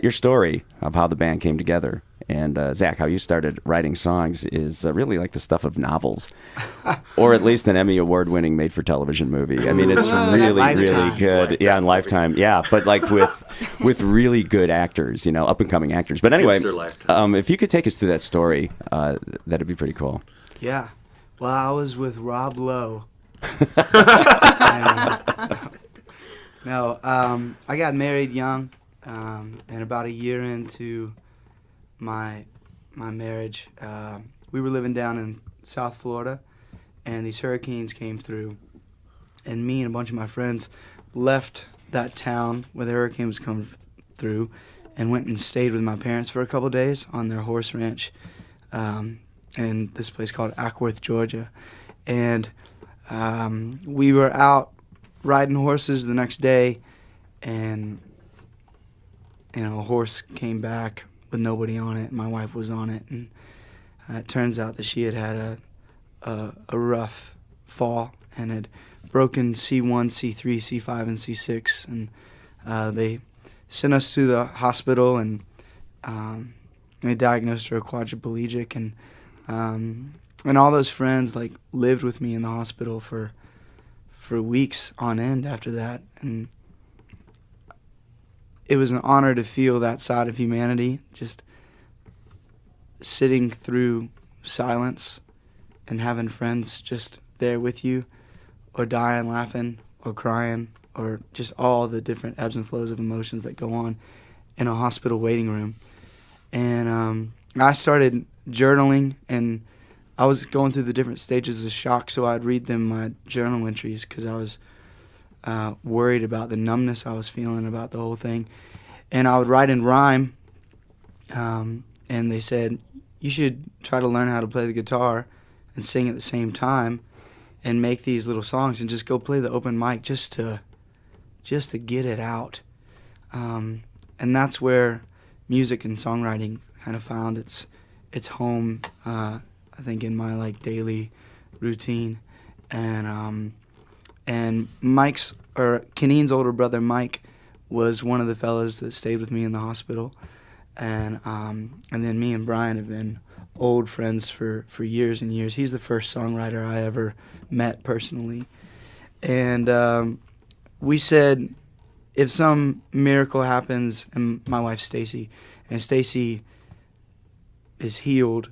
your story of how the band came together. And Zach, how you started writing songs is really like the stuff of novels, or at least an Emmy Award-winning made-for-television movie. I mean, it's really, really good. Yeah, on Lifetime. Yeah, but like with really good actors, up-and-coming actors. But anyway, if you could take us through that story, that'd be pretty cool. Yeah. Well, I was with Rob Lowe. I got married young, and about a year into my marriage, we were living down in South Florida, and these hurricanes came through, and me and a bunch of my friends left that town where the hurricane was coming through and went and stayed with my parents for a couple days on their horse ranch in this place called Ackworth, Georgia. And we were out riding horses the next day, and a horse came back with nobody on it. My wife was on it, and it turns out that she had a rough fall and had broken C1, C3, C5, and C6, and they sent us to the hospital, and they diagnosed her quadriplegic, and all those friends like lived with me in the hospital for weeks on end after that, and it was an honor to feel that side of humanity, just sitting through silence and having friends just there with you, or dying, laughing, or crying, or just all the different ebbs and flows of emotions that go on in a hospital waiting room. And I started journaling, and I was going through the different stages of shock, so I'd read them my journal entries because I was worried about the numbness I was feeling about the whole thing. And I would write in rhyme, and they said, you should try to learn how to play the guitar and sing at the same time and make these little songs and just go play the open mic just to get it out. And that's where music and songwriting kind of found its home, I think, in my like daily routine. And Keneen's older brother Mike was one of the fellas that stayed with me in the hospital, and then me and Brian have been old friends for years and years. He's the first songwriter I ever met personally, and we said, if some miracle happens, and my wife Stacy, and Stacy is healed,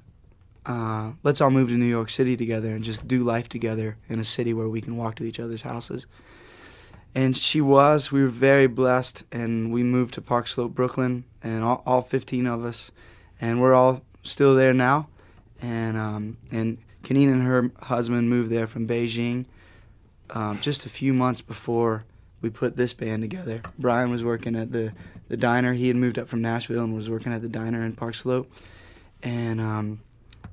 let's all move to New York City together and just do life together in a city where we can walk to each other's houses. And we were very blessed, and we moved to Park Slope, Brooklyn, and all 15 of us, and we're all still there now. And Keneen and her husband moved there from Beijing just a few months before we put this band together. Brian was working at the diner. He had moved up from Nashville and was working at the diner in Park Slope. And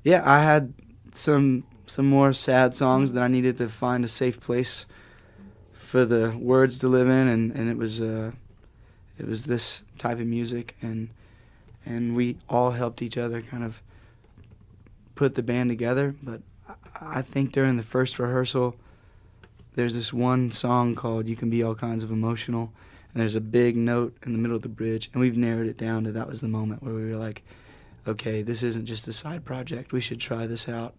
I had some more sad songs that I needed to find a safe place for the words to live in, and it was this type of music, and we all helped each other kind of put the band together. But I think during the first rehearsal, there's this one song called "You Can Be All Kinds of Emotional," and there's a big note in the middle of the bridge, and we've narrowed it down to that was the moment where we were like, okay, this isn't just a side project. We should try this out